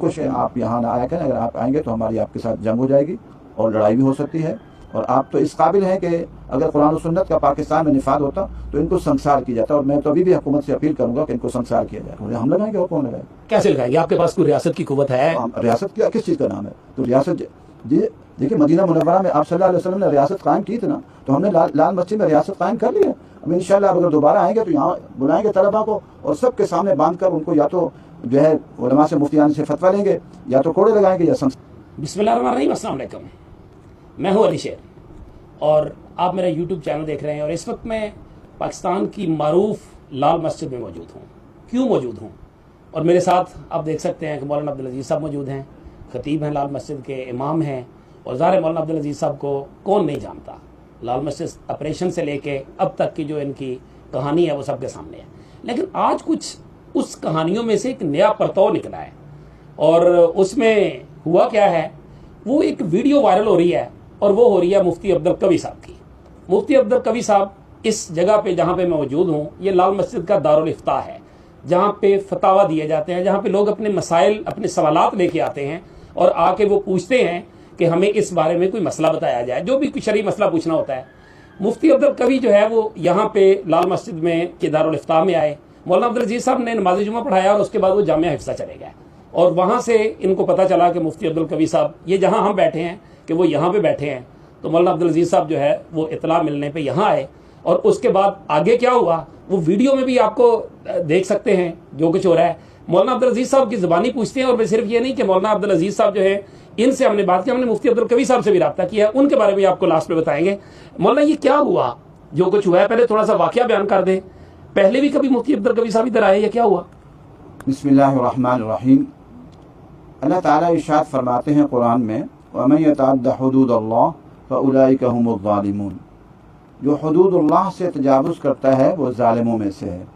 कुछ आप यहाँ ना आया करें। अगर आप आएंगे तो हमारी आपके साथ जंग हो जाएगी और लड़ाई भी हो सकती है। और आप तो इस काबिल हैं कि अगर कुरान और सुन्नत का पाकिस्तान में निफाद होता तो इनको संसार किया जाता। और मैं तो अभी भी हुकूमत से अपील करूंगा कि इनको संसार किया जाए। हम लगाएंगे और कौन लगाएगा? कैसे लगाएंगे? आपके पास कोई रियासत की कुव्वत है? रियासत की किस चीज़ का नाम है? तो रियासत देखिए, मदीना मुनव्वरा में आप सल्लल्लाहु अलैहि वसल्लम ने रियासत कायम की थी ना, तो हमने लाल मस्जिद में रियासत कायम कर ली है। अब इंशाल्लाह अगर दोबारा आएंगे तो यहाँ बुलाएंगे तलबा को और सबके सामने बांध कर उनको या तो जो है उलमा से मुफ्तियान से फतवा लेंगे या तो कोड़े लगाएंगे या बिस्मिल्लाहिर्रहमानिर्रहीम। अस्सलाम वालेकुम। मैं हूँ अली शेर और आप मेरा यूट्यूब चैनल देख रहे हैं। और इस वक्त मैं पाकिस्तान की मारूफ लाल मस्जिद में मौजूद हूँ। क्यों मौजूद हूँ? और मेरे साथ आप देख सकते हैं कि मौलाना अब्दुल अजीज़ साहब मौजूद हैं, खतीब हैं, लाल मस्जिद के इमाम हैं। और ज़ाहिर मौलाना अब्दुल अजीज़ साहब को कौन नहीं जानता। लाल मस्जिद ऑपरेशन से लेके अब तक की जो इनकी कहानी है वो सबके सामने है। लेकिन आज कुछ उस कहानियों में से एक नया परतव निकला है और उसमें हुआ क्या है, वो एक वीडियो वायरल हो रही है और वो हो रही है मुफ्ती अब्दुल कवी साहब की। मुफ्ती अब्दुल कवी साहब इस जगह पे जहाँ पे मैं मौजूद हूँ, ये लाल मस्जिद का दारुल इफ्ता है, जहाँ पे फतावा दिए जाते हैं, जहाँ पे लोग अपने मसाइल, अपने सवालात लेके आते हैं और आके वो पूछते हैं कि हमें इस बारे में कोई मसला बताया जाए, जो भी कोई शरई मसला पूछना होता है। मुफ्ती अब्दुल कवी जो है वो यहाँ पे लाल मस्जिद में के दारुल इफ्ता में आए। मौलाना अब्दुल अजीज़ साहब ने नमाज जुमा पढ़ाया और उसके बाद वो जामिया हिफ्सा चले गए। और वहाँ से इनको पता चला कि मुफ्ती अब्दुल कवी साहब ये जहाँ हम बैठे हैं कि वो यहाँ पे बैठे हैं। तो मौलाना अब्दुल अजीज़ साहब जो है वो इतला मिलने पे यहाँ आए। और उसके बाद आगे क्या हुआ वो वीडियो में भी आपको देख सकते हैं जो कुछ हो रहा है। मौलाना अब्दुल अजीज़ साहब की ज़बानी पूछते हैं। और सिर्फ ये नहीं कि मौलाना अब्दुल अजीज़ साहब जो है इनसे हमने बात की, हमने मुफ्ती अब्दुल कवी साहब से भी रब्ता किया, उनके बारे में आपको लास्ट में बताएंगे। मौलाना ये क्या हुआ जो कुछ हुआ है, पहले थोड़ा सा वाकया बयान कर दें। पहले भी कभी मुफ्ती अब्दुल कवी साहब इधर आए या क्या हुआ? बिस्मिल्लाहिर्रहमानिर्रहीम। अल्लाह ताला इरशाद फरमाते हैं कुरान में, वमन यतअद्दा हुदूदल्लाह फउलाइका हुमुज़ ज़ालिमून। जो हुदूदुल्लाह से तजावुज़ करता है वो ज़ालिमों में से है।